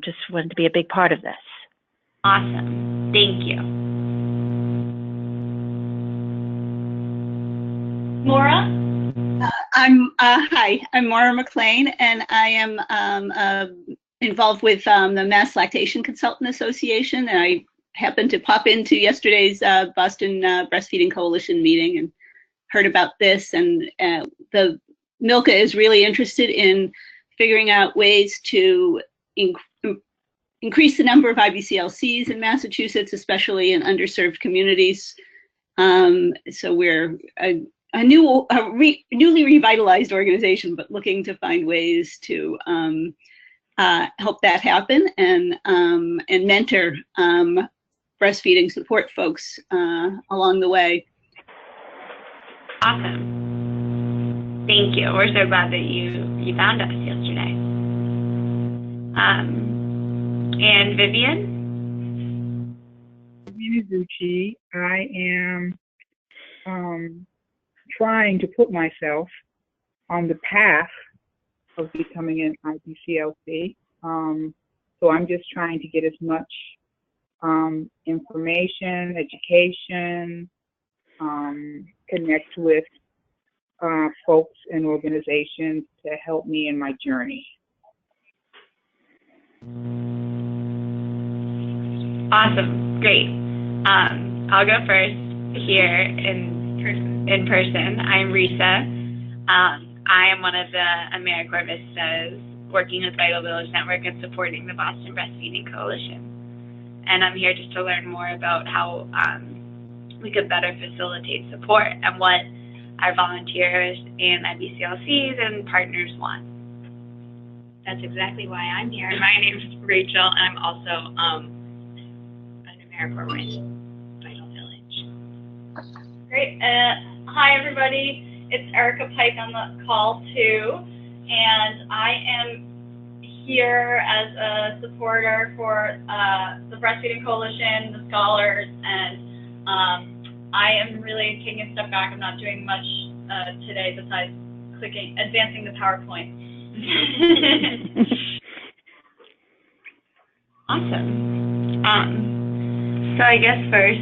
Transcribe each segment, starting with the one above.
just wanted to be a big part of this. Awesome. Thank you. Maura? Hi, I'm Maura McLean, and I am involved with the Mass Lactation Consultant Association, and I happened to pop into yesterday's Boston Breastfeeding Coalition meeting and heard about this, and the Milka is really interested in figuring out ways to increase the number of IBCLCs in Massachusetts, especially in underserved communities. So we're a newly revitalized organization, but looking to find ways to help that happen and mentor breastfeeding support folks along the way. Awesome. Thank you. We're so glad that you found us yesterday. And Vivian? Minazuchi. I am trying to put myself on the path of becoming an IBCLC. So I'm just trying to get as much information, education, connect with folks and organizations to help me in my journey. Awesome. Great. I'll go first here in person. I'm Risa. I am one of the AmeriCorps Vistas working with Vital Village Network and supporting the Boston Breastfeeding Coalition. And I'm here just to learn more about how we could better facilitate support and what our volunteers and IBCLCs and partners want. That's exactly why I'm here. My name's Rachel, and I'm also an AmeriCorps with Vital Village. Great. Hi, everybody. It's Erica Pike on the call, too. And I am here as a supporter for the Breastfeeding Coalition, the scholars, and I am really taking a step back. I'm not doing much today besides advancing the PowerPoint. Awesome. So I guess first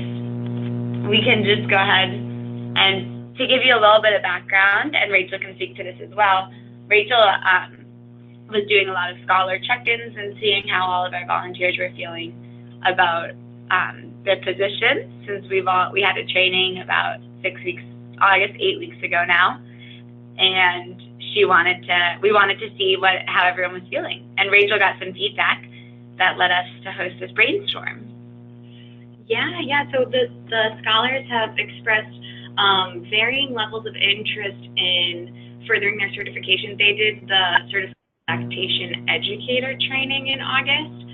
we can just go ahead and to give you a little bit of background, and Rachel can speak to this as well. Rachel was doing a lot of scholar check-ins and seeing how all of our volunteers were feeling about their position, since we had a training about 6 weeks, I guess 8 weeks ago now, and we wanted to see how everyone was feeling. And Rachel got some feedback that led us to host this brainstorm. Yeah. So the scholars have expressed varying levels of interest in furthering their certification. They did the certified lactation educator training in August,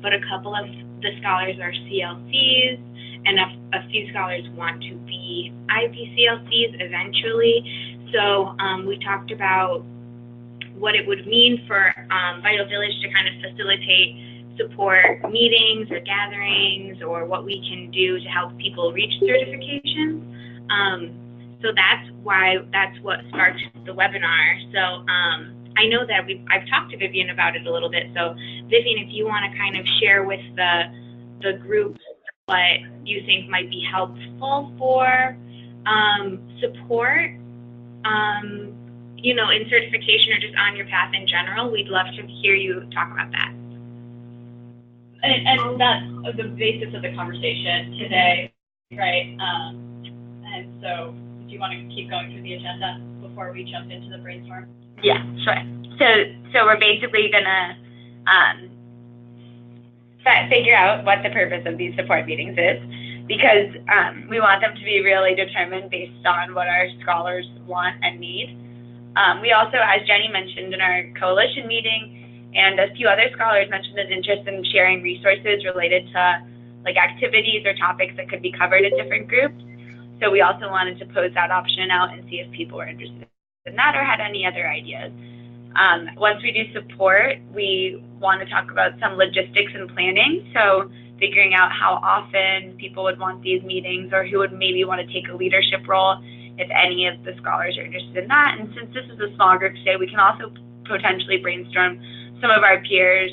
but a couple of the scholars are CLCs, and a few scholars want to be IBCLCs eventually. So we talked about what it would mean for Vital Village to kind of facilitate support meetings or gatherings, or what we can do to help people reach certification. So that's what sparked the webinar. So I know that I've talked to Vivian about it a little bit. So Vivian, if you want to kind of share with the group what you think might be helpful for support, in certification or just on your path in general, we'd love to hear you talk about that. And that's the basis of the conversation today, right? And so do you want to keep going through the agenda before we jump into the brainstorm? Yeah, sure. So we're basically gonna figure out what the purpose of these support meetings is, because we want them to be really determined based on what our scholars want and need. We also, as Jenny mentioned in our coalition meeting, and a few other scholars mentioned an interest in sharing resources related to like activities or topics that could be covered in different groups. So we also wanted to pose that option out and see if people were interested in that or had any other ideas. Once we do support, we want to talk about some logistics and planning. So figuring out how often people would want these meetings, or who would maybe want to take a leadership role if any of the scholars are interested in that. And since this is a small group today, we can also potentially brainstorm some of our peers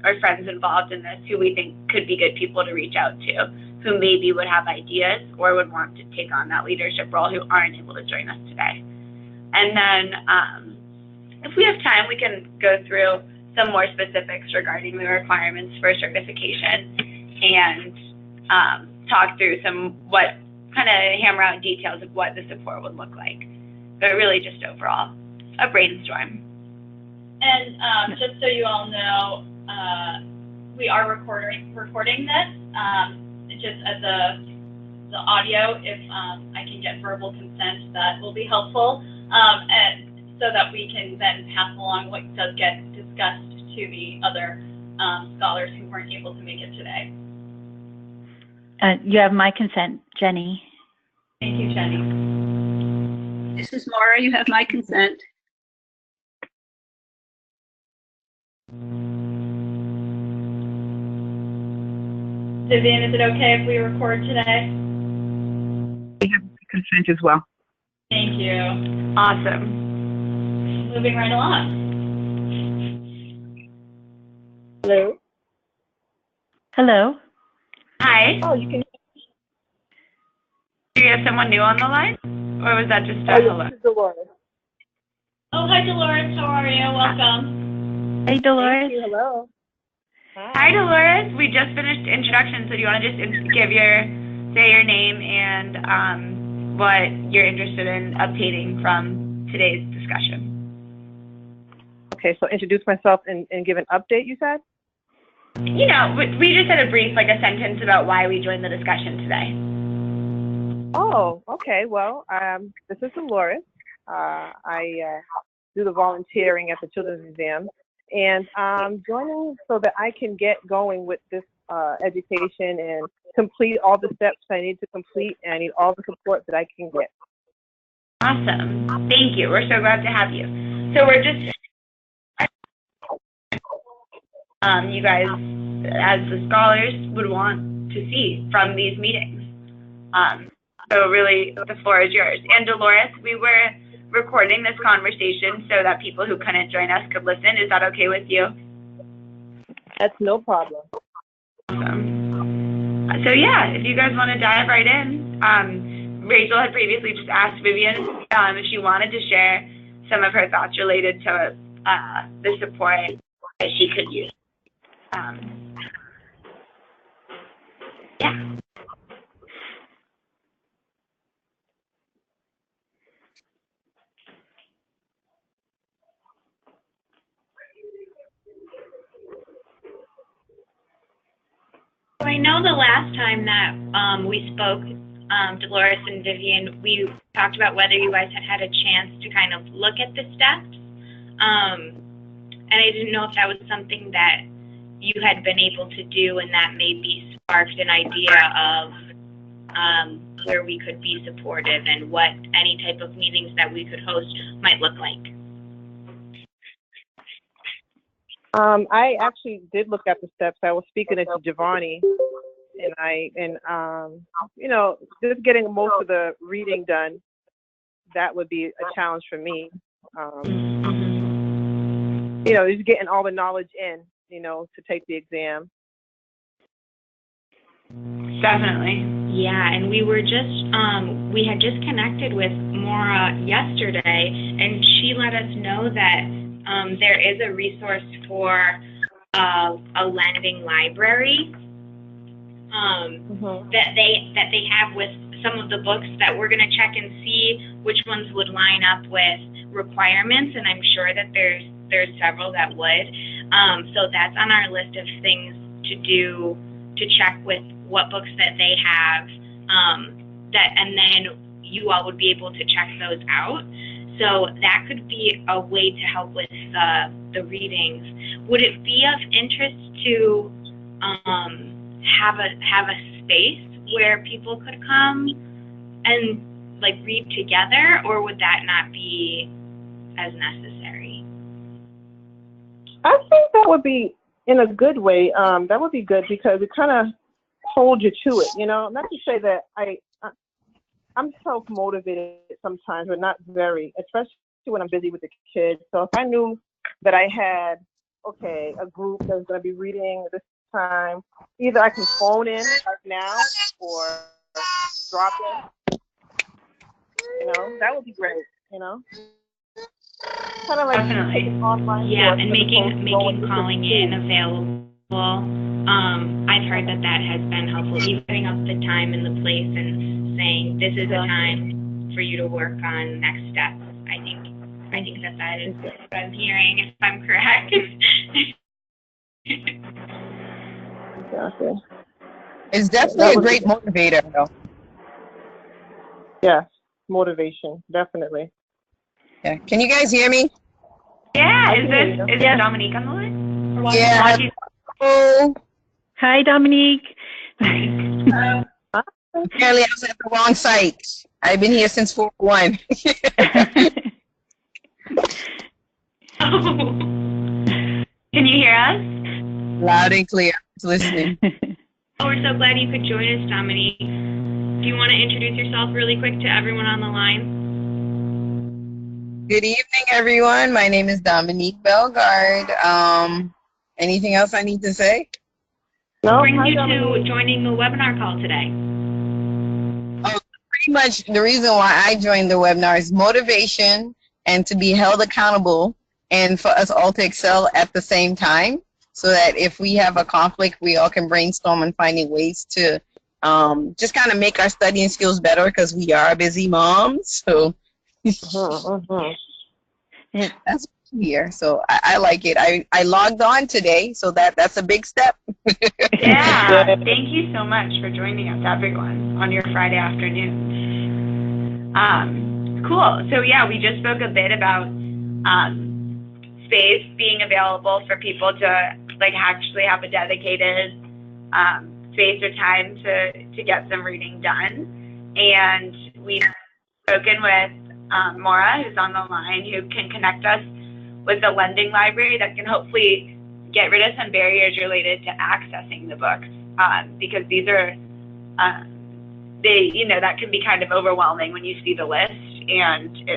or friends involved in this who we think could be good people to reach out to, who maybe would have ideas or would want to take on that leadership role who aren't able to join us today. And then if we have time, we can go through some more specifics regarding the requirements for certification and talk through kind of hammer out details of what the support would look like. But really just overall, a brainstorm. And just so you all know, we are recording this. Just as the audio, if I can get verbal consent, that will be helpful, and so that we can then pass along what does get discussed to the other scholars who weren't able to make it today. You have my consent, Jenny. Thank you, Jenny. This is Maura. You have my consent. Vivian, is it okay if we record today? We have consent as well. Thank you. Awesome. Moving right along. Hello. Hello. Hi. Oh, you can. Do you have someone new on the line? Or was that just a hello? This is Dolores. Oh, hi, Dolores. How are you? Welcome. Hey, Dolores. Thank you. Hello. Hi, Dolores. We just finished introduction, so do you want to just say your name and what you're interested in obtaining from today's discussion? Okay, so introduce myself and give an update, you said? You know, we just had a brief, like a sentence about why we joined the discussion today. Oh, okay. Well, this is Dolores. I do the volunteering at the Children's Museum, and I'm joining so that I can get going with this education and complete all the steps I need to complete, and I need all the support that I can get. Awesome. Thank you. We're so glad to have you. So we're just, you guys, as the scholars, would want to see from these meetings. So really, the floor is yours. And Dolores, we were recording this conversation so that people who couldn't join us could listen. Is that okay with you? That's no problem. Awesome. So yeah, if you guys want to dive right in, Rachel had previously just asked Vivian if she wanted to share some of her thoughts related to the support that she could use. Yeah. So I know the last time that we spoke, Dolores and Vivian, we talked about whether you guys had had a chance to kind of look at the steps. And I didn't know if that was something that you had been able to do and that maybe sparked an idea of where we could be supportive and what any type of meetings that we could host might look like. I actually did look at the steps. I was speaking to Giovanni, and you know, just getting most of the reading done, that would be a challenge for me. You know, just getting all the knowledge in, you know, to take the exam. Definitely. Yeah, and we were just, we had just connected with Maura yesterday, and she let us know that there is a resource for a lending library that they have with some of the books that we're going to check and see which ones would line up with requirements, and I'm sure that there's several that would. So that's on our list of things to do, to check with what books that they have, and then you all would be able to check those out. So that could be a way to help with the readings. Would it be of interest to have a space where people could come and like read together, or would that not be as necessary? I think that would be in a good way. That would be good because it kind of holds you to it. You know, not to say that I'm self-motivated sometimes, but not very, especially when I'm busy with the kids. So if I knew that I had okay, a group that's going to be reading this time. Either I can phone in right now or drop in. That would be great. Kind of like Definitely. taking online Yeah, course and as opposed to making going to calling the in available. I've heard that has been helpful, even setting up the time and the place and saying this is a time for you to work on next steps. I think that is what I'm hearing, if I'm correct. Exactly. It's definitely a great motivator, though. Yes, motivation, definitely. Yeah. Can you guys hear me? Yeah, is there Dominique on the line? Yeah. Oh, Hi, Dominique. apparently I was at the wrong site. I've been here since 4:01. Can you hear us? Loud and clear. Just listening. Oh, we're so glad you could join us, Dominique. Do you want to introduce yourself really quick to everyone on the line? Good evening, everyone. My name is Dominique Bellegarde. Anything else I need to say? No, What brings you to joining the webinar call today? Oh, pretty much the reason why I joined the webinar is motivation and to be held accountable and for us all to excel at the same time so that if we have a conflict, we all can brainstorm on finding ways to just kind of make our studying skills better because we are busy moms. So that's here. So I like it. I logged on today, so that's a big step. Yeah, thank you so much for joining us, everyone, on your Friday afternoon. Cool. So yeah, we just spoke a bit about space being available for people to actually have a dedicated space or time to get some reading done. And we've spoken with Maura, who's on the line, who can connect us with the lending library that can hopefully get rid of some barriers related to accessing the books, because these are, that can be kind of overwhelming when you see the list, and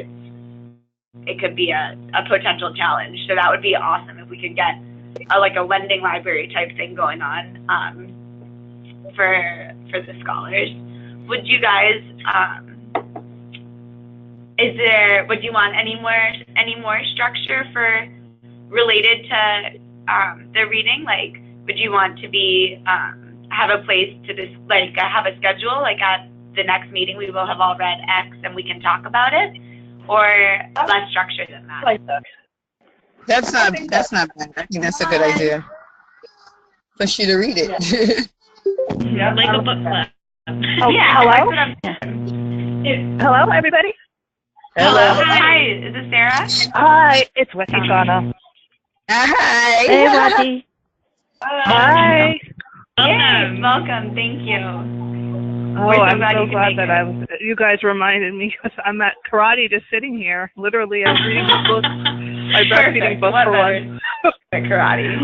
it could be a potential challenge. So that would be awesome if we could get a lending library type thing going on for the scholars. Would you guys? Would you want any more structure for related to the reading? Would you want to be have a place to have a schedule? At the next meeting, we will have all read X and we can talk about it, or less structure than that? That's not bad. I think that's a good idea. Push you to read it. Yeah. Like a book club. Hello? Hello, everybody? Hello. Hi, is this Sarah? Hi, it's Westy Shauna. Hi. Hey, Wati. Hi. Welcome. Thank you. Oh, I'm so glad that you guys reminded me, because I'm at karate just sitting here. Literally, I'm reading the book. I'm breastfeeding book for once. Karate.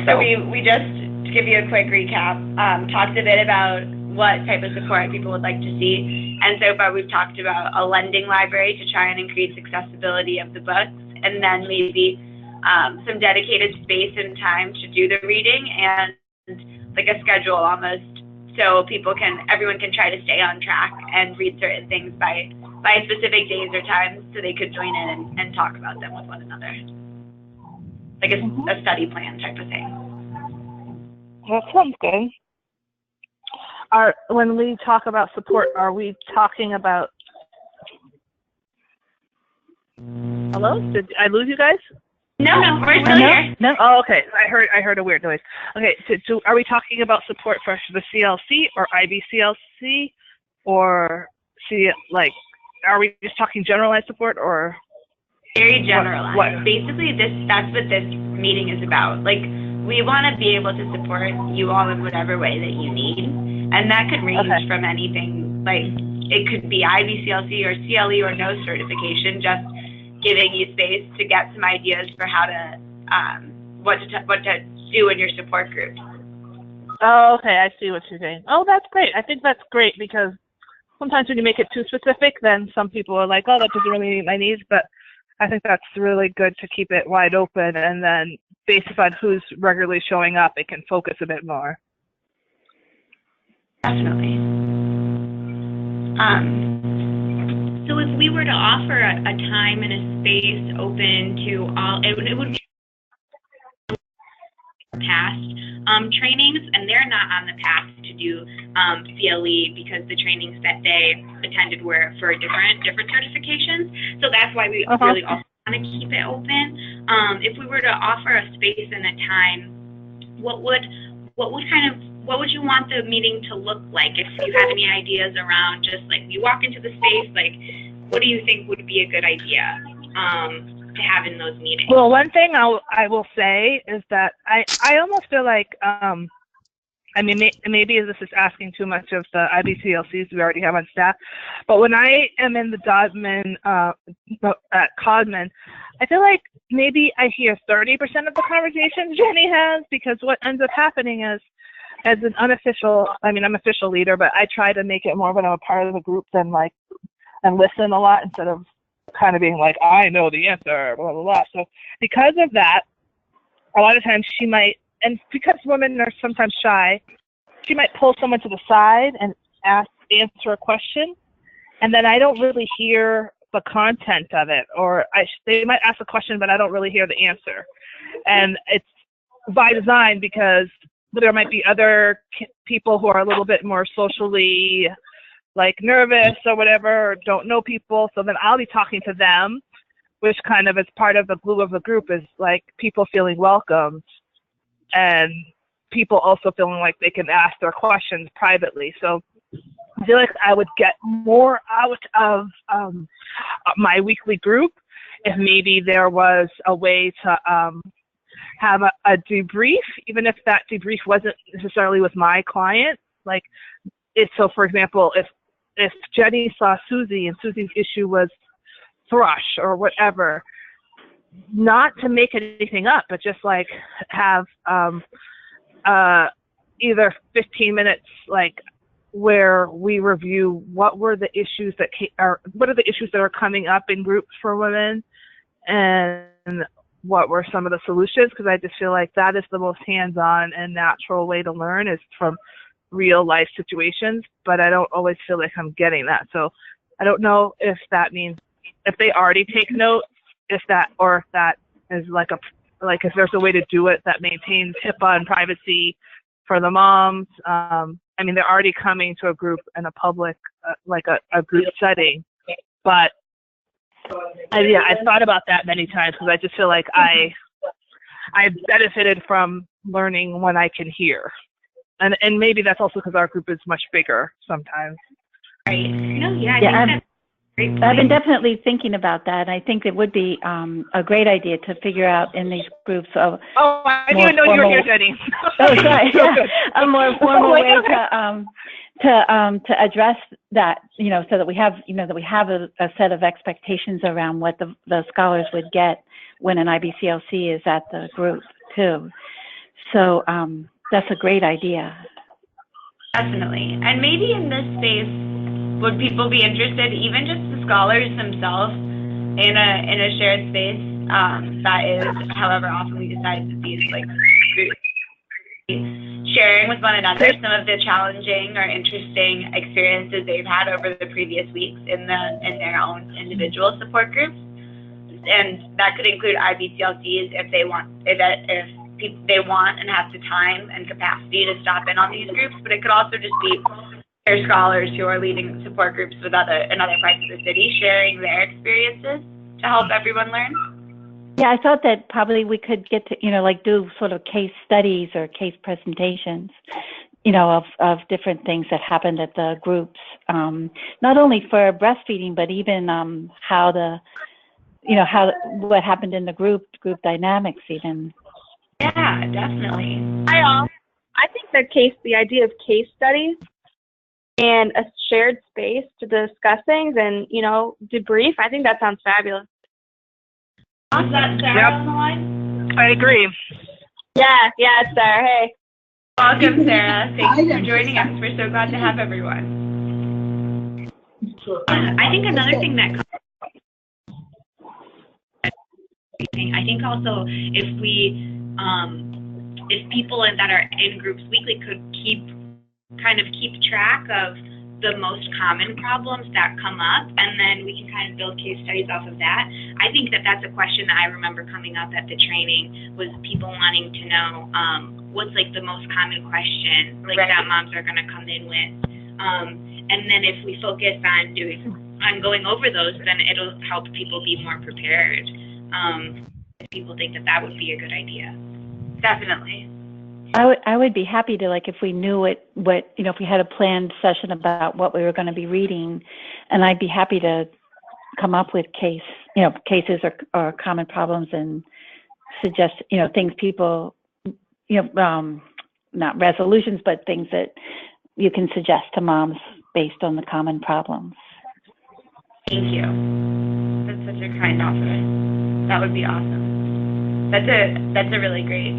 So we just, to give you a quick recap, talked a bit about what type of support people would like to see. And so far we've talked about a lending library to try and increase accessibility of the books, and then maybe some dedicated space and time to do the reading, and a schedule almost, so everyone can try to stay on track and read certain things by specific days or times, so they could join in and talk about them with one another. A study plan type of thing. That sounds good. When we talk about support, are we talking about... Hello? Did I lose you guys? No, we're still here. No. Oh, okay. I heard a weird noise. Okay, so are we talking about support for the CLC or IBCLC, or are we just talking generalized support, or? Very generalized. Basically, that's what this meeting is about. We want to be able to support you all in whatever way that you need, and that could range from anything. It could be IBCLC or CLE or no certification, just giving you space to get some ideas for how to what to do in your support group. Oh, okay, I see what you're saying. Oh, that's great. I think that's great, because sometimes when you make it too specific, then some people are like, oh, that doesn't really meet my needs. But I think that's really good to keep it wide open, and then based on who's regularly showing up, it can focus a bit more. Definitely. So if we were to offer a time and a space open to all, it would be past trainings, and they're not on the path to do CLE because the trainings that they attended were for different certifications. So that's why we really also want to keep it open. If we were to offer a space and a time, what would you want the meeting to look like? If you have any ideas around just like you walk into the space, like what do you think would be a good idea to have in those meetings? Well, one thing I will say is that I almost feel like, I mean, maybe this is asking too much of the IBCLCs we already have on staff, but when I am in the Dodman at Codman, I feel like maybe I hear 30% of the conversations Jenny has, because what ends up happening is, as an unofficial, I mean, I'm official leader, but I try to make it more when I'm a part of the group than like, and listen a lot instead of kind of being like, I know the answer, blah, blah, blah. So because of that, a lot of times she might, and because women are sometimes shy, she might pull someone to the side and answer a question, and then I don't really hear the content of it, or they might ask a question, but I don't really hear the answer. And it's by design, because there might be other people who are a little bit more socially like nervous or whatever, or don't know people, so then I'll be talking to them, which kind of is part of the glue of the group, is like people feeling welcomed and people also feeling like they can ask their questions privately. So I feel like I would get more out of my weekly group if maybe there was a way to have a debrief, even if that debrief wasn't necessarily with my client. Like, so for example, if Jenny saw Susie and Susie's issue was thrush or whatever, not to make anything up, but just like have either 15 minutes, like where we review what were the issues that what are the issues that are coming up in groups for women, and what were some of the solutions, because I just feel like that is the most hands-on and natural way to learn, is from real life situations, but I don't always feel like I'm getting that. So I don't know if that means if they already take notes, if that is like if there's a way to do it that maintains HIPAA and privacy for the moms. I mean, they're already coming to a group in a public, like a group setting, but I've thought about that many times, because I just feel like I've benefited from learning when I can hear. And maybe that's also because our group is much bigger sometimes. Right. No, yeah, I think Yeah, that's a great point. I've been definitely thinking about that. I think it would be a great idea to figure out in these groups I didn't even know you were here, Jenny. Oh, sorry. So Yeah. A more formal way God. to address that, so that we have, a set of expectations around what the scholars would get when an IBCLC is at the group too. So that's a great idea. Definitely. And maybe in this space, would people be interested, even just the scholars themselves, in a shared space that is, however often we decide to see like sharing with one another some of the challenging or interesting experiences they've had over the previous weeks in their own individual support groups, and that could include IBCLCs if they want, if they want and have the time and capacity to stop in on these groups, but it could also just be their scholars who are leading support groups in other parts of the city, sharing their experiences to help everyone learn. Yeah, I thought that probably we could get to, like do sort of case studies or case presentations, of different things that happened at the groups, not only for breastfeeding, but even what happened in the group dynamics even. Yeah, definitely. I think the idea of case studies and a shared space to discuss things and, debrief, I think that sounds fabulous. Is that Sarah on the line? I agree. Yeah, it's Sarah. Hey. Welcome, Sarah. Thank you for joining us. We're so glad to have everyone. I think another thing that I think also if people that are in groups weekly could keep track of the most common problems that come up, and then we can kind of build case studies off of that. I think that that's a question that I remember coming up at the training, was people wanting to know what's like the most common question that moms are going to come in with, and then if we focus on going over those, then it'll help people be more prepared. If people think that would be a good idea. Definitely. I would be happy to, like, if we knew if we had a planned session about what we were going to be reading, and I'd be happy to come up with cases or common problems and suggest, things people, not resolutions, but things that you can suggest to moms based on the common problems. Thank you. That's such a kind offer. That would be awesome. That's a really great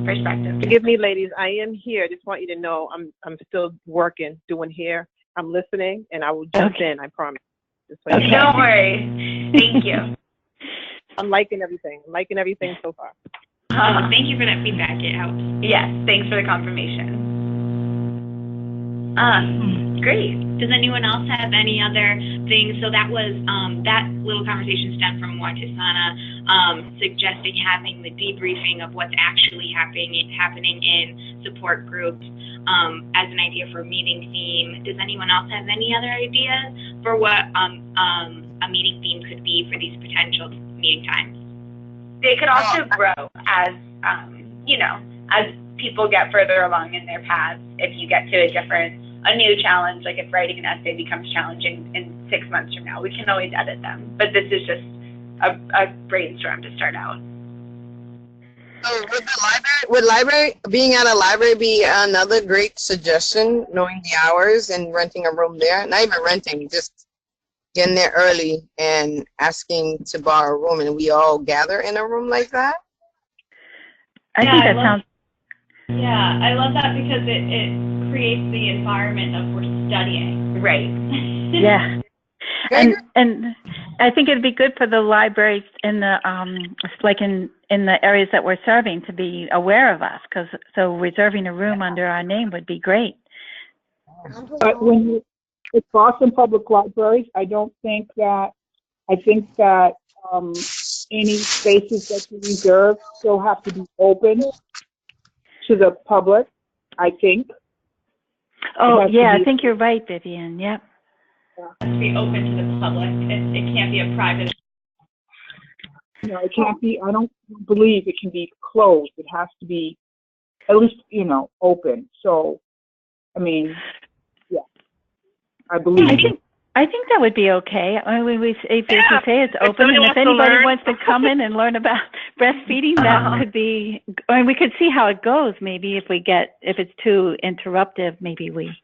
perspective. Forgive me, ladies. I am here. Just want you to know I'm still working, doing hair. I'm listening, and I will jump in. I promise. Okay. Don't worry. Thank you. I'm liking everything. I'm liking everything so far. Thank you for that feedback. It helps. Yes. Thanks for the confirmation. Great. Does anyone else have any other things? So that was that little conversation stemmed from Watisana suggesting having the debriefing of what's actually happening in support groups as an idea for a meeting theme. Does anyone else have any other ideas for what a meeting theme could be for these potential meeting times? They could also grow as as people get further along in their paths. If you get to a new challenge, like if writing an essay becomes challenging in 6 months from now, we can always edit them. But this is just a brainstorm to start out. So would being at a library be another great suggestion, knowing the hours and renting a room there? Not even renting, just getting there early and asking to borrow a room, and we all gather in a room like that? I think that sounds... Yeah, I love that because it creates the environment of we're studying. Right. Yeah. And I think it'd be good for the libraries in the in the areas that we're serving to be aware of us, so reserving a room under our name would be great. But when it's Boston Public Libraries, I think that any spaces that you reserve still have to be open to the public, I think. Oh, yeah, I think you're right, Vivian. Yep. It has to be open to the public. It can't be a private. No, it can't be. I don't believe it can be closed. It has to be at least, open. So, I mean, yeah, I believe. I think that would be okay. I mean, if you say it's open, and if anybody wants to come in and learn about breastfeeding, that could be. I mean, we could see how it goes. Maybe if it's too interruptive, maybe we'd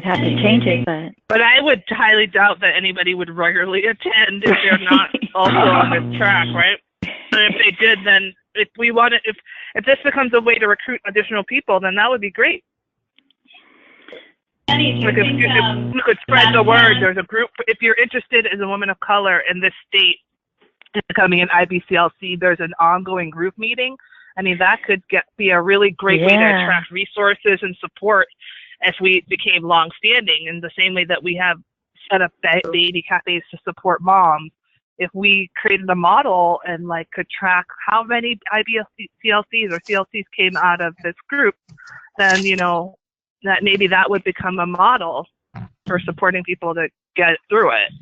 have to change it. But I would highly doubt that anybody would regularly attend if they're not also on this track, right? And if they did, then if this becomes a way to recruit additional people, then that would be great. Like if you could spread the word, there's a group. If you're interested as a woman of color in this state in becoming an IBCLC, there's an ongoing group meeting. I mean, that could be a really great way to attract resources and support if we became long-standing, in the same way that we have set up baby cafes to support moms. If we created a model and could track how many IBCLCs or CLCs came out of this group, then that maybe that would become a model for supporting people to get through it.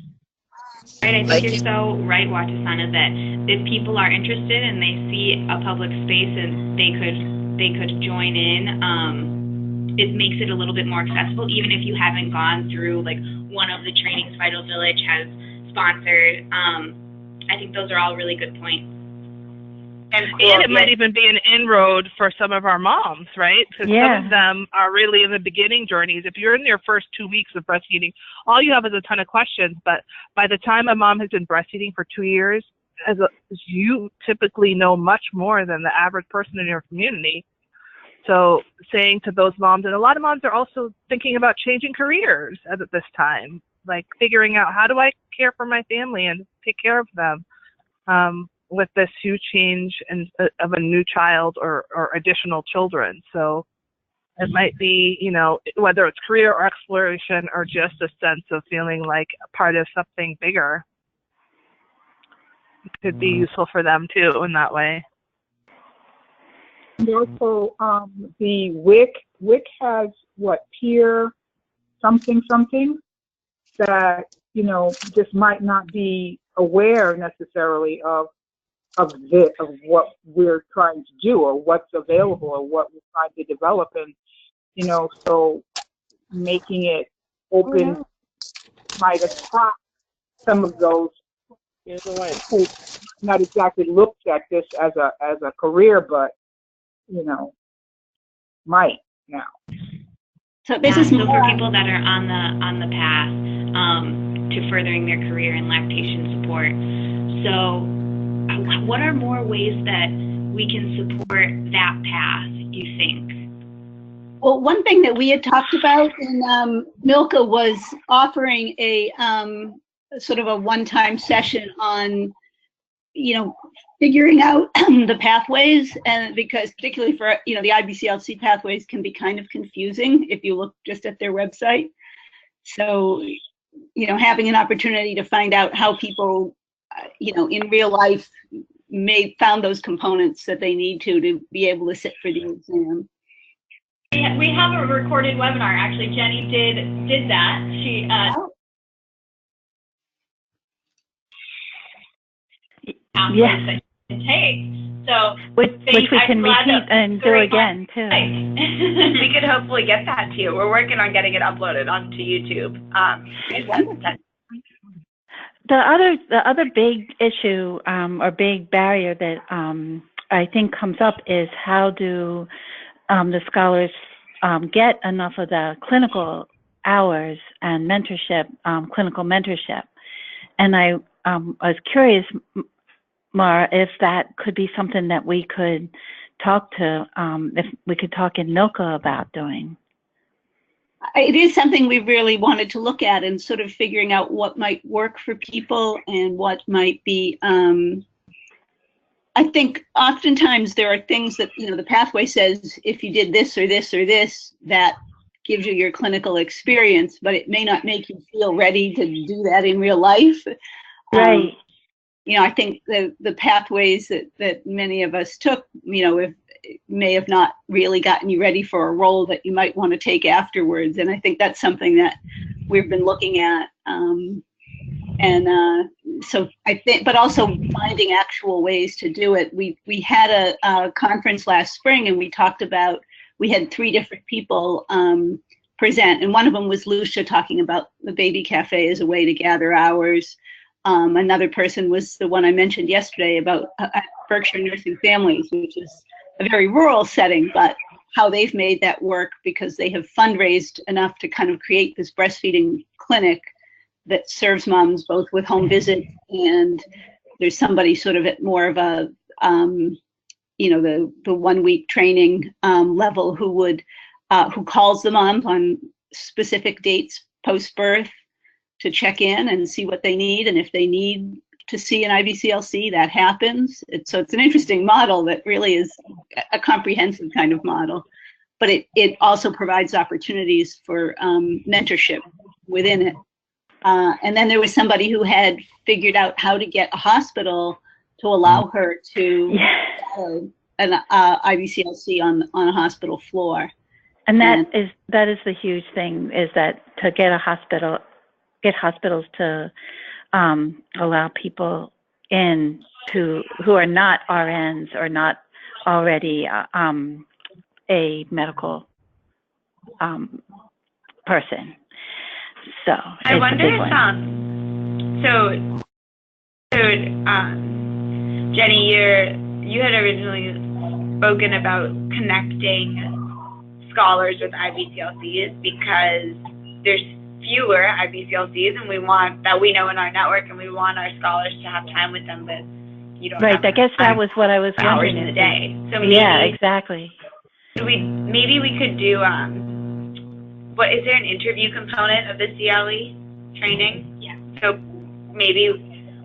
Right, I think you're so right, Watisana, that if people are interested and they see a public space and they could join in, it makes it a little bit more accessible, even if you haven't gone through one of the trainings Vital Village has sponsored. I think those are all really good points. And it might even be an inroad for some of our moms, right? Because some of them are really in the beginning journeys. If you're in your first 2 weeks of breastfeeding, all you have is a ton of questions. But by the time a mom has been breastfeeding for 2 years, you typically know much more than the average person in your community. So saying to those moms, and a lot of moms are also thinking about changing careers at this time, figuring out, how do I care for my family and take care of them? with this huge change of a new child or additional children. So it might be, you know, whether it's career or exploration or just a sense of feeling like a part of something bigger. It could be useful for them too in that way. And also, the WIC has what, peer something that, you know, just might not be aware necessarily of what we're trying to do or what's available or what we're trying to develop. And, you know, so making it open might attract some of those who not exactly looked at this as a career, but, you know, might now. So this is so for people that are on the path to furthering their career in lactation support. So what are more ways that we can support that path, you think? Well, one thing that we had talked about in Milka was offering a sort of a one-time session on, you know, figuring out the pathways, and because particularly for, you know, the IBCLC pathways can be kind of confusing if you look just at their website. So, you know, having an opportunity to find out how people, you know, in real life found those components that they need to be able to sit for the exam. We have a recorded webinar. Actually, Jenny did that. She yes, that you can take. So which we can repeat and do again too. We could hopefully get that to you. We're working on getting it uploaded onto YouTube. The other big issue or big barrier that I think comes up is how do the scholars get enough of the clinical hours and mentorship, clinical mentorship. And I was curious, Mara, if that could be something that we could talk to, if we could talk in Milka about doing. It is something we really wanted to look at and sort of figuring out what might work for people and what might be, I think oftentimes there are things that, you know, the pathway says if you did this or this or this, that gives you your clinical experience, but it may not make you feel ready to do that in real life. Right. You know, I think the pathways that many of us took, you know, may have not really gotten you ready for a role that you might want to take afterwards. And I think that's something that we've been looking at. So I think, but also finding actual ways to do it. We had a conference last spring, and we talked about, we had 3 different people present, and one of them was Lucia talking about the baby cafe as a way to gather hours. Another person was the one I mentioned yesterday about Berkshire Nursing Families, which is a very rural setting, but how they've made that work because they have fundraised enough to kind of create this breastfeeding clinic that serves moms both with home visits, and there's somebody sort of at more of a, you know, the 1 week training level who calls the moms on specific dates post-birth to check in and see what they need, and if they need to see an IBCLC, that happens. So it's an interesting model that really is a comprehensive kind of model, but it also provides opportunities for mentorship within it. And then there was somebody who had figured out how to get a hospital to allow her to an IBCLC on a hospital floor. And that is the huge thing, is that to get hospitals to allow people in who are not RNs or not already a medical person. So I wonder if Jenny, you had originally spoken about connecting scholars with IBCLCs because there's fewer IBCLCs, and we want that, we know in our network, and we want our scholars to have time with them, but you don't. Right. I guess that was what I was hours wondering. in the day. So maybe, yeah, exactly. Maybe we could do. What is there an interview component of the CLE training? Yeah. So maybe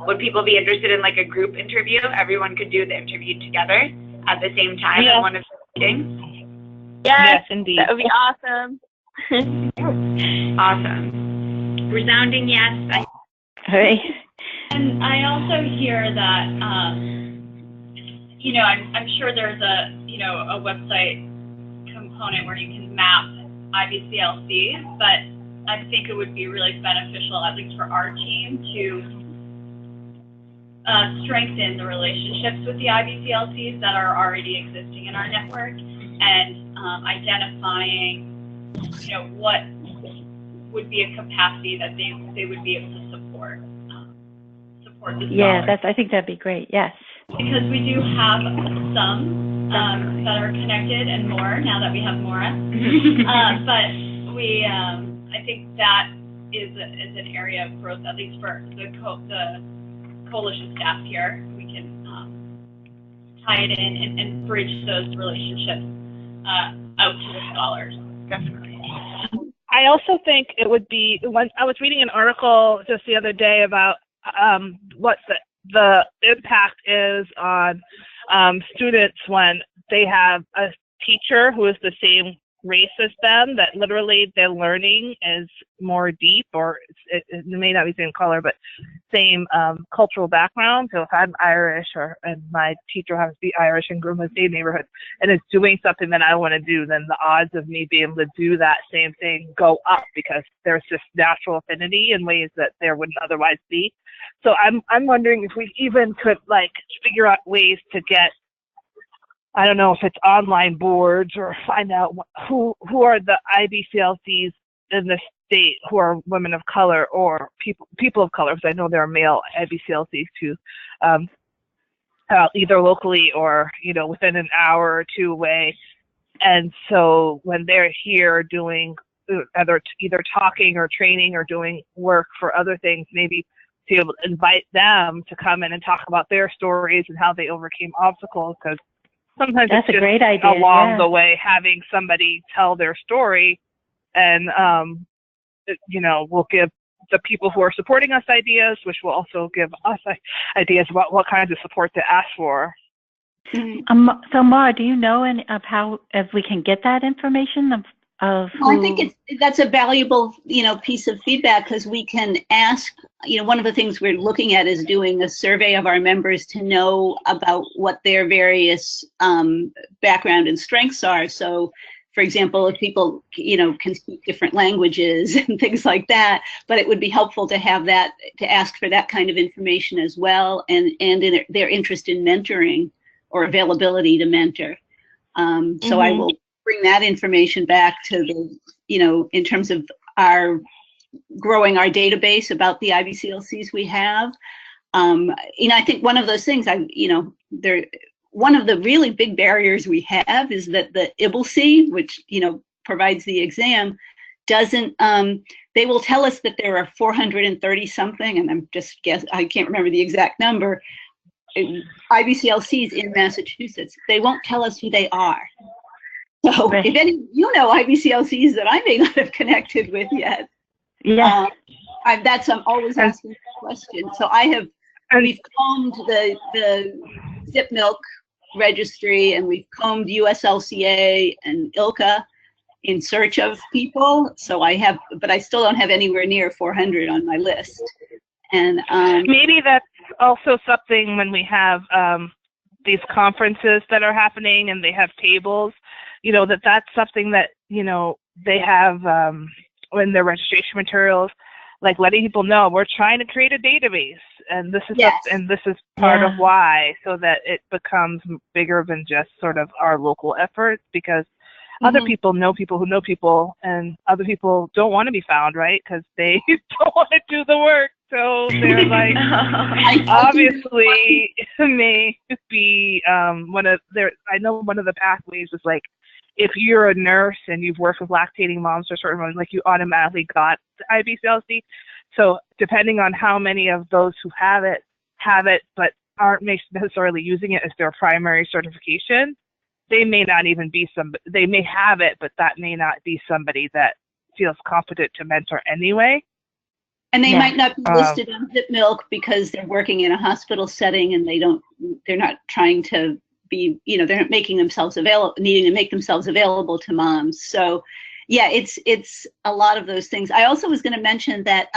would people be interested in like a group interview? Everyone could do the interview together at the same time in one of the meetings. Yes, indeed. that would be awesome. Awesome. Resounding yes. All right. And I also hear that, you know, I'm sure there's a website component where you can map IBCLCs, but I think it would be really beneficial, at least for our team, to strengthen the relationships with the IBCLCs that are already existing in our network, and identifying, you know, what would be a capacity that they would be able to support the Yeah, scholars. I think that'd be great. Yes. Because we do have some that are connected and more now that we have Maura. But we, I think that is an area of growth, at least for the coalition staff here. We can tie it in and bridge those relationships out to the scholars. Definitely. I also think it would be, when I was reading an article just the other day about what the impact is on students when they have a teacher who is the same race as them, that literally their learning is more deep, or it may not be same color, but same cultural background. So if I'm Irish and my teacher happens to be Irish and grew in the same neighborhood and is doing something that I want to do, then the odds of me being able to do that same thing go up, because there's just natural affinity in ways that there wouldn't otherwise be. So I'm wondering if we even could like figure out ways to get, I don't know if it's online boards, or find out who are the IBCLCs in the state who are women of color or people of color, because I know there are male IBCLCs too, either locally or, you know, within an hour or two away. And so when they're here doing either talking or training or doing work for other things, maybe to be able to invite them to come in and talk about their stories and how they overcame obstacles, because sometimes That's it's a great idea. along the way having somebody tell their story, and you know, will give the people who are supporting us ideas, which will also give us ideas about what kinds of support to ask for. So Mara, do you know if we can get that information of who? Well, I think that's a valuable, you know, piece of feedback, because we can ask, you know, one of the things we're looking at is doing a survey of our members to know about what their various background and strengths are. So, for example, if people, you know, can speak different languages and things like that, but it would be helpful to have that, to ask for that kind of information as well, and in their interest in mentoring or availability to mentor. So I will bring that information back to the, you know, in terms of our growing our database about the IBCLCs we have. You know, I think one of those things one of the really big barriers we have is that the IBLC, which, you know, provides the exam, doesn't, they will tell us that there are 430 something, and I can't remember the exact number, IBCLCs in Massachusetts. They won't tell us who they are. So if any of you know IBCLCs that I may not have connected with yet, I'm always asking that question. So we've combed the Zip Milk registry, and we've combed USLCA and ILCA in search of people. So but I still don't have anywhere near 400 on my list. And maybe that's also something when we have these conferences that are happening and they have tables, you know, that's something that, you know, they have in their registration materials, like letting people know we're trying to create a database, and this is part of why, so that it becomes bigger than just sort of our local efforts, because other people know people who know people, and other people don't want to be found, right? Because they don't want to do the work. So they're like, obviously, may be I know one of the pathways is like, if you're a nurse and you've worked with lactating moms for a certain moment, like you automatically got the IBCLC. So depending on how many of those who have it, but aren't necessarily using it as their primary certification, they may not even be they may have it, but that may not be somebody that feels competent to mentor anyway. And they Yeah. might not be listed on Zip Milk because they're working in a hospital setting and they're not trying to be, they're not making themselves available, needing to make themselves available to moms. So yeah, it's a lot of those things. I also was going to mention that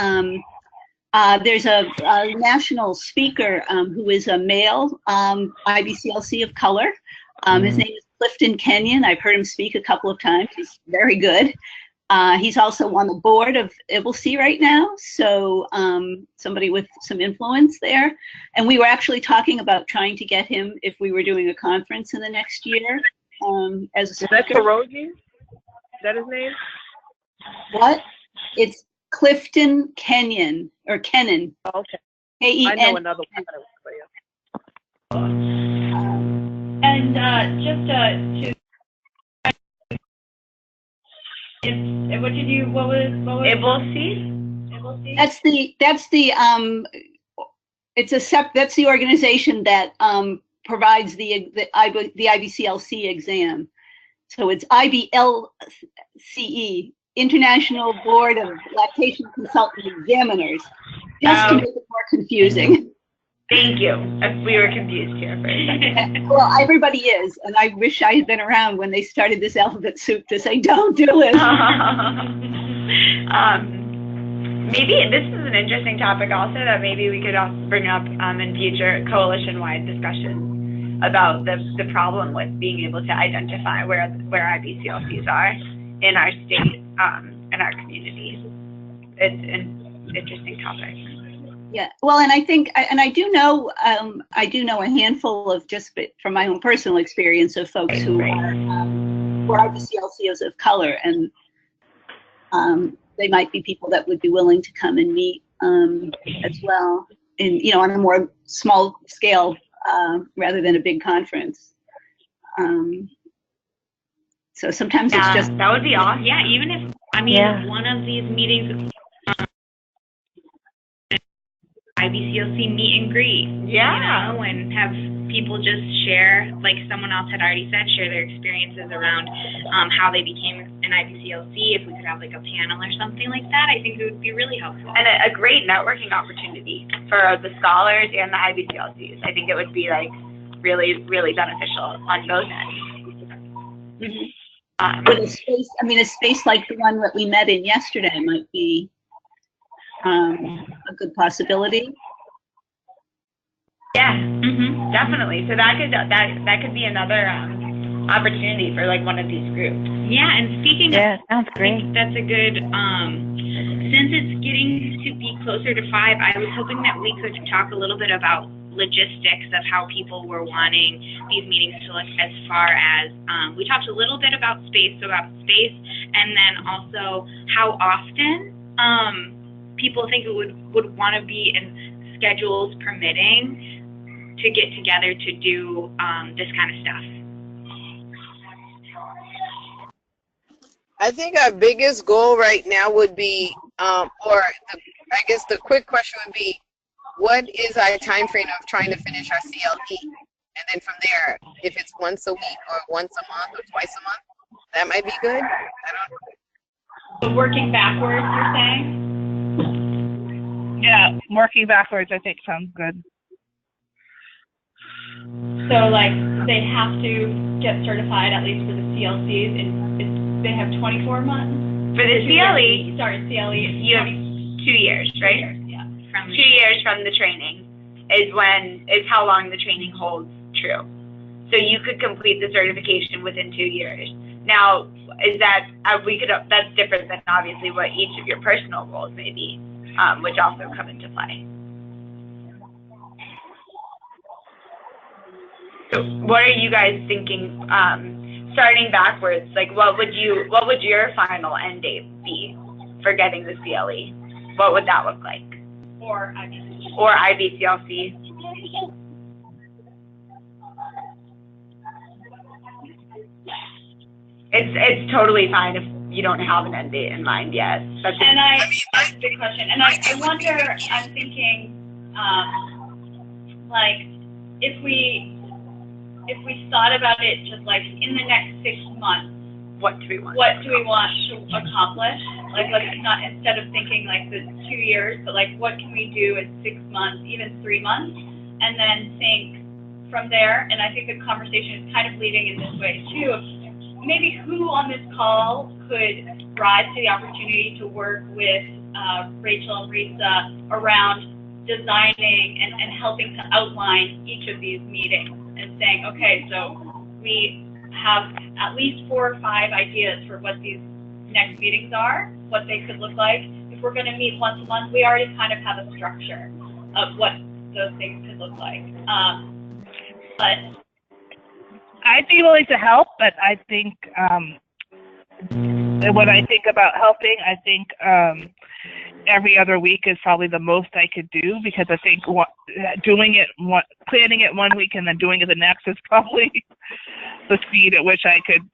there's a national speaker who is a male IBCLC of color. His name is Clifton Kenyon. I've heard him speak a couple of times. He's very good. He's also on the board of IBLC right now, so somebody with some influence there. And we were actually talking about trying to get him if we were doing a conference in the next year as a speaker. Is that Kurogi? Is that his name? What? It's Clifton Kenyon, or Kennan. Okay. K-E-N. I know another one. And just to what was IBLC? That's the organization that provides the IBCLC exam. So it's IBLCE, International Board of Lactation Consultant Examiners, just to make it more confusing. Thank you. We were confused here for a second. Well, everybody is, and I wish I had been around when they started this alphabet soup to say, don't do it. Maybe this is an interesting topic also that maybe we could also bring up in future coalition-wide discussions about the problem with being able to identify where IBCLCs are in our state, in our communities. It's an interesting topic. Yeah, well, and I think, and I do know a handful of, just from my own personal experience, of folks who are IBCLCs of color, and they might be people that would be willing to come and meet as well, on a more small scale rather than a big conference. So sometimes it's just that would be awesome. Yeah, even if one of these meetings. IBCLC meet and greet, and have people just share, like someone else had already said, share their experiences around how they became an IBCLC. If we could have like a panel or something like that, I think it would be really helpful. And a great networking opportunity for the scholars and the IBCLCs. I think it would be like really, really beneficial on both ends. Mm-hmm. With a space like the one that we met in yesterday might be a good possibility. Yeah, definitely. So that could be another opportunity for like one of these groups. Yeah, and speaking of, sounds great. I think that's a good. Since it's getting to be closer to 5, I was hoping that we could talk a little bit about logistics of how people were wanting these meetings to look, as far as we talked a little bit about space, and then also how often people think it would want to be in schedules permitting to get together to do this kind of stuff. I think our biggest goal right now would be, I guess the quick question would be, what is our time frame of trying to finish our CLE? And then from there, if it's once a week or once a month or twice a month, that might be good. So working backwards, you're saying? Yeah, working backwards, I think sounds good. So, like, they have to get certified, at least for the CLCs, and they have 24 months? For the CLE, CLE, you have 2 years, right? Yeah. From 2 years from the training is how long the training holds true. So you could complete the certification within 2 years. Now, that's different than obviously what each of your personal goals may be, which also come into play. So what are you guys thinking, starting backwards, like what would your final end date be for getting the CLE? What would that look like? Or IBCLC. Or IBCLC. It's totally fine if you don't have an end date in mind yet. That's a big question. And I wonder, I'm thinking, like, if we thought about it just like in the next 6 months, what do we want? What do we want to accomplish? Like, let's not, instead of thinking like the 2 years, but like, what can we do in 6 months, even 3 months? And then think from there, and I think the conversation is kind of leading in this way too, of maybe who on this call could rise to the opportunity to work with Rachel and Risa around designing and helping to outline each of these meetings and saying, okay, so we have at least 4 or 5 ideas for what these next meetings are, what they could look like. If we're going to meet once a month, we already kind of have a structure of what those things could look like. But I'd be willing to help, but I think when I think about helping, I think every other week is probably the most I could do, because I think planning it 1 week and then doing it the next is probably the speed at which I could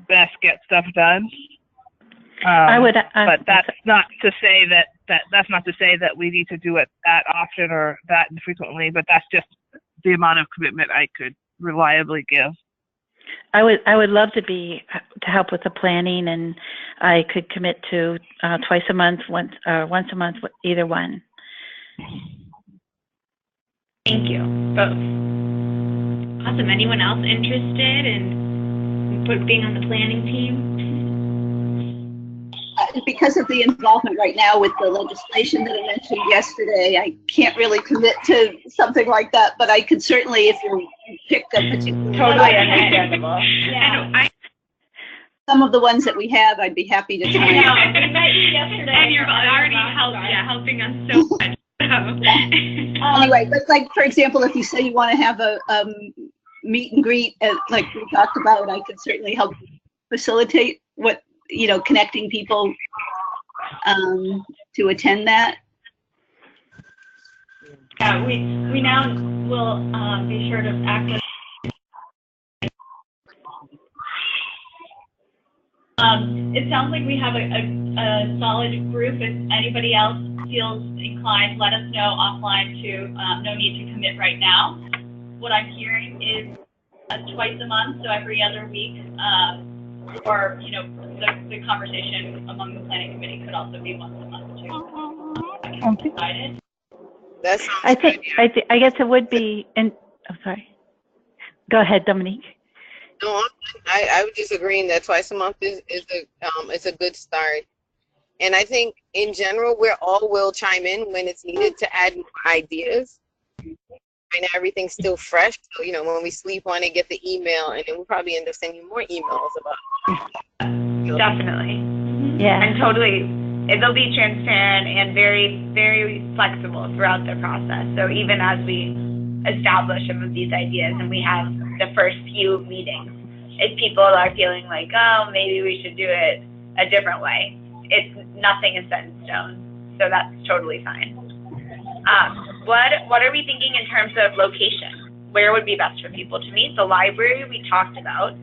best get stuff done. But that's not to say that we need to do it that often or that infrequently. But that's just the amount of commitment I could reliably give. I would love to help with the planning, and I could commit to twice a month, once a month, either one. Thank you, both. Awesome. Anyone else interested in being on the planning team? Because of the involvement right now with the legislation that I mentioned yesterday, I can't really commit to something like that, but I could certainly, if you pick a particular Totally understandable. Yeah. Some of the ones that we have, I'd be happy to try. we met you yesterday. And you're already helping us so much. Anyway, but like, for example, if you say you want to have a meet and greet, like we talked about, I could certainly help facilitate connecting people to attend that. Yeah, we now will be sure to access. It sounds like we have a solid group. If anybody else feels inclined, let us know offline too. No need to commit right now. What I'm hearing is twice a month, so every other week, or the conversation among the planning committee could also be once a month too. Decided. I guess it would be. Sorry. Go ahead, Dominique. No, I would just agreeing that twice a month is a good start. And I think in general, we all will chime in when it's needed to add more ideas. Right now, everything's still fresh. So, when we sleep on it, get the email, and then we'll probably end up sending more emails about it. Definitely. Yeah. And totally, they'll be transparent and very, very flexible throughout the process. So even as we establish some of these ideas and we have the first few meetings, if people are feeling like, oh, maybe we should do it a different way, nothing is set in stone. So that's totally fine. What are we thinking in terms of location? Where would be best for people to meet? The library we talked about.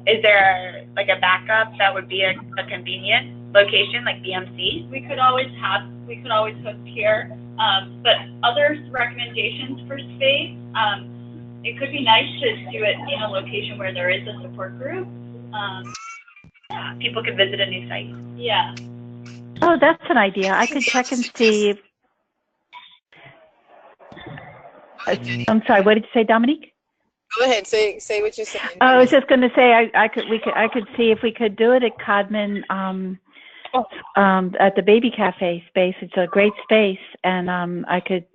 Is there like a backup that would be a convenient location, like BMC? We could always host here. But other recommendations for space, it could be nice to do it in a location where there is a support group. People could visit a new site. Yeah. Oh, that's an idea. I could check and see. I'm sorry. What did you say, Dominique? Go ahead. Say what you're saying. I was just going to say I could see if we could do it at Codman at the Baby Cafe space. It's a great space, and I could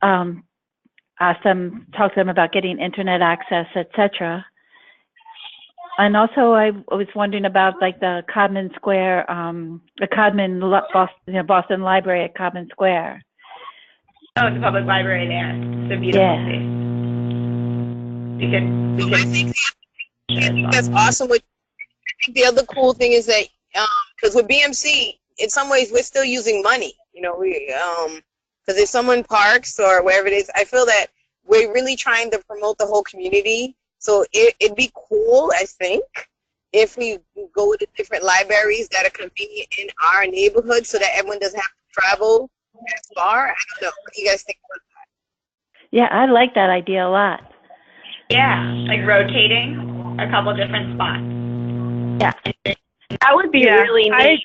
talk to them about getting internet access, etc. And also, I was wondering about like the Codman Square, the Codman Boston Library at Codman Square. Oh, it's a public library there. It's a beautiful space. I think that's awesome. I think the other cool thing is that because with BMC, in some ways we're still using money. Because if someone parks or wherever it is, I feel that we're really trying to promote the whole community. So it'd be cool, I think, if we go to different libraries that are convenient in our neighborhood, so that everyone doesn't have to travel as far. I don't know. What do you guys think about that? Yeah, I like that idea a lot. Yeah, like rotating a couple different spots. Yeah. That would be really neat.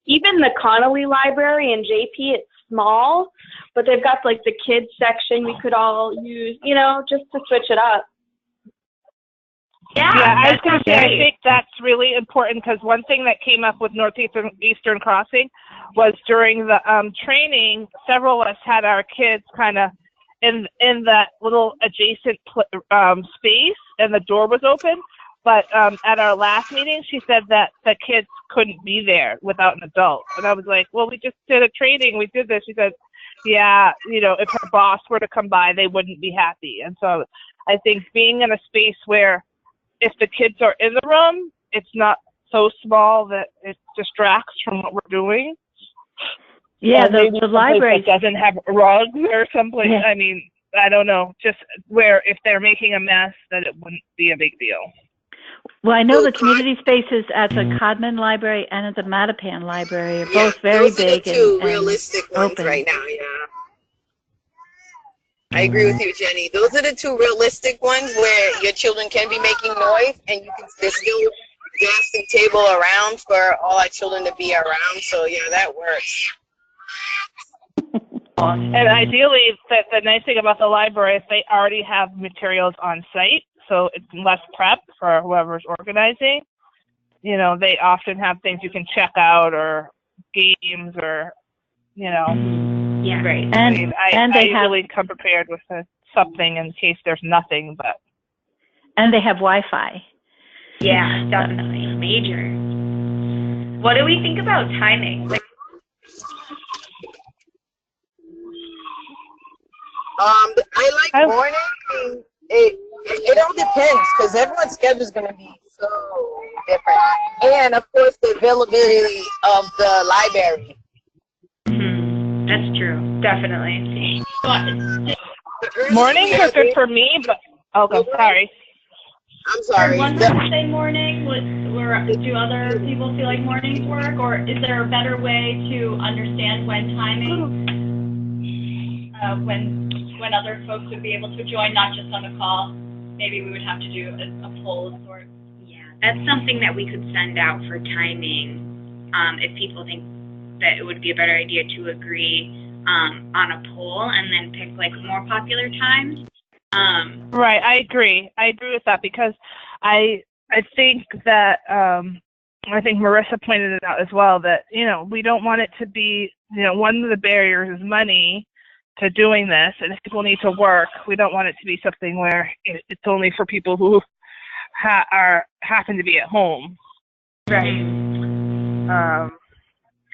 Even the Connolly Library in JP, it's small, but they've got like the kids section we could all use, you know, just to switch it up. Yeah, I was going to say, I think that's really important because one thing that came up with Northeastern Crossing was during the training, several of us had our kids kind of in that little adjacent space, and the door was open. But at our last meeting, she said that the kids couldn't be there without an adult. And I was like, well, we just did a training. We did this. She said, yeah, you know, if her boss were to come by, they wouldn't be happy. And so I think being in a space where if the kids are in the room, it's not so small that it distracts from what we're doing. Yeah, the library doesn't have rugs or someplace. Yeah. I mean, I don't know, just where if they're making a mess, that it wouldn't be a big deal. Well, I know the community spaces at the Codman Library and at the Mattapan Library are both very big those are the two and realistic ones open right now. Yeah. I agree with you, Jenny. Those are the two realistic ones where your children can be making noise and there's still desk and table around for all our children to be around. So yeah, that works. And ideally, the nice thing about the library is they already have materials on site, so it's less prep for whoever's organizing. You know, they often have things you can check out or games or, you know. Yeah, right. And I usually come prepared with something in case there's nothing, but. And they have Wi-Fi. Yeah, definitely. Major. What do we think about timing? I like morning. It all depends because everyone's schedule is going to be so different. And of course the availability of the library. That's true, definitely. Mornings are good for me, but sorry. I'm sorry. One Wednesday morning, do other people feel like mornings work, or is there a better way to understand when timing, when other folks would be able to join, not just on the call? Maybe we would have to do a poll of sorts. Yeah, that's something that we could send out for timing if people think that it would be a better idea to agree on a poll and then pick like more popular times. Right, I agree with that because I think that I think Marissa pointed it out as well that, you know, we don't want it to be, you know, one of the barriers is money to doing this, and if people need to work, we don't want it to be something where it's only for people who happen to be at home. Right.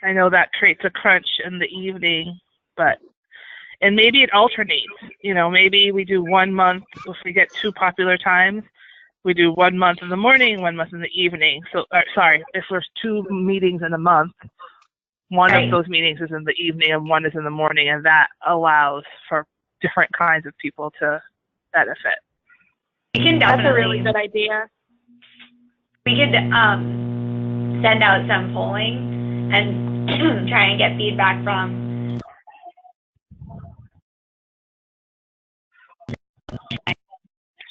I know that creates a crunch in the evening, and maybe it alternates. You know, maybe we do 1 month, if we get 2 popular times, we do 1 month in the morning, 1 month in the evening. So, if there's 2 meetings in a month, one of those meetings is in the evening and one is in the morning, and that allows for different kinds of people to benefit. That's a really good idea. We could send out some polling and try and get feedback from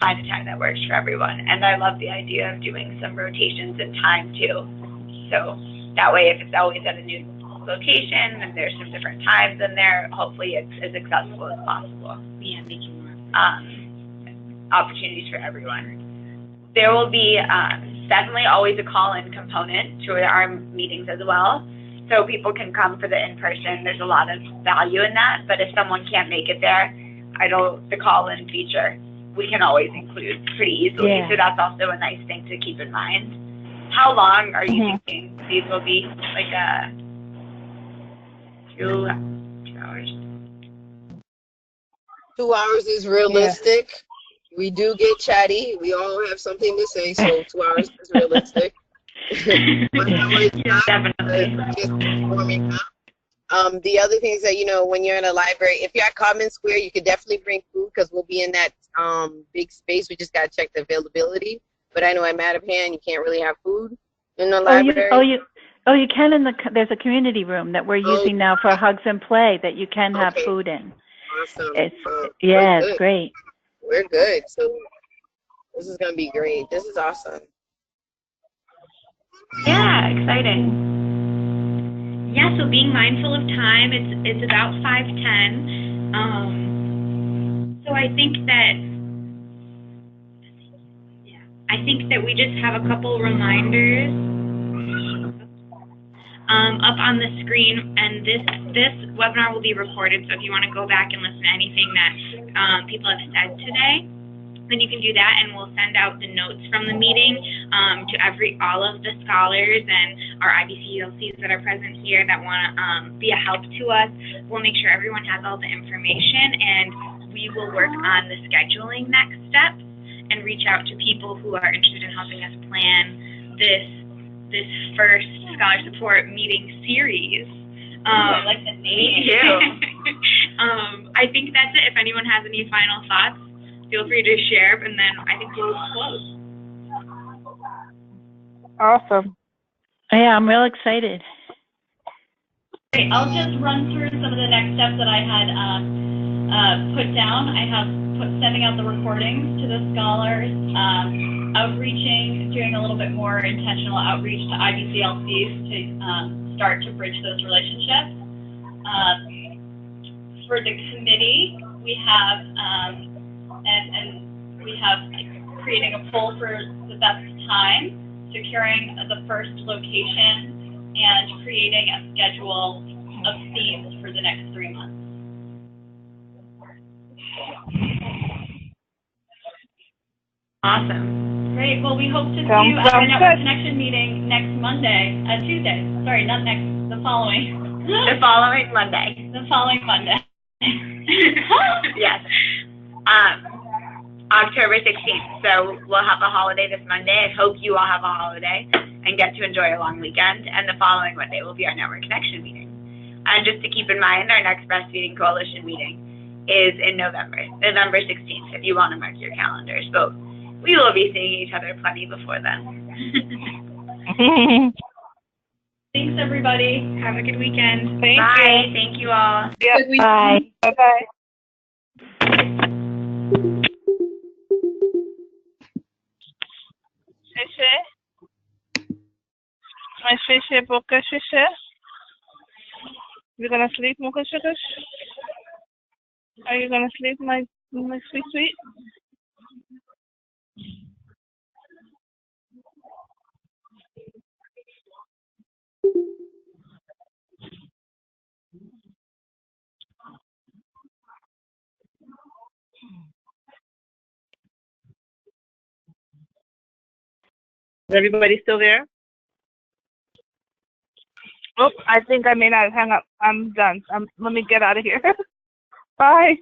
find a time that works for everyone. And I love the idea of doing some rotations in time too. So that way, if it's always at a new location and there's some different times in there, hopefully it's as accessible as possible. Yeah, making more opportunities for everyone. There will be definitely always a call-in component to our meetings as well. So people can come for the in-person. There's a lot of value in that. But if someone can't make it there, the call-in feature, we can always include pretty easily. Yeah. So that's also a nice thing to keep in mind. How long are you thinking these will be? Like 2 hours? 2 hours is realistic. Yeah. We do get chatty. We all have something to say, so 2 hours is realistic. Definitely. The other thing is that, you know, when you're in a library, if you're at Common Square, you could definitely bring food because we'll be in that big space. We just got to check the availability. But I know at Mattapan, you can't really have food in the library. You can there's a community room that we're using now for Hugs and Play that you can have food in. Awesome. It's great. We're good. So this is going to be great. This is awesome. Yeah, exciting. Yeah, so being mindful of time, it's about 5:10. So I think that we just have a couple reminders up on the screen, and this webinar will be recorded. So if you want to go back and listen to anything that people have said today, then you can do that, and we'll send out the notes from the meeting to all of the scholars and our IBCLCs that are present here that want to be a help to us. We'll make sure everyone has all the information, and we will work on the scheduling next steps and reach out to people who are interested in helping us plan this first scholar support meeting series. I like the name. Me too. I think that's it. If anyone has any final thoughts, feel free to share, and then I think we'll close. Awesome. Yeah, I'm real excited. Great. I'll just run through some of the next steps that I had put down. I have sending out the recordings to the scholars, outreaching, doing a little bit more intentional outreach to IBCLCs to start to bridge those relationships. For the committee, we have we have creating a poll for the best time, securing the first location, and creating a schedule of themes for the next 3 months. Awesome. Great. Well, we hope to see you at our Network Connection meeting next Tuesday. Sorry, not next, the following. The following Monday. The following Monday. Yes. October 16th. So we'll have a holiday this Monday. I hope you all have a holiday and get to enjoy a long weekend. And the following Monday will be our Network Connection meeting. And just to keep in mind, our next Breastfeeding Coalition meeting is in November 16th, if you want to mark your calendars. But we will be seeing each other plenty before then. Thanks, everybody. Have a good weekend. Thank Bye. you. Thank you all. Yeah. Bye. Bye-bye. Fishy? My fishy, boca fishy? You gonna sleep, Mocha Sugar? Are you gonna sleep, my sweet sweet? Is everybody still there? Oh, I think I may not hang up. I'm done. Let me get out of here. Bye.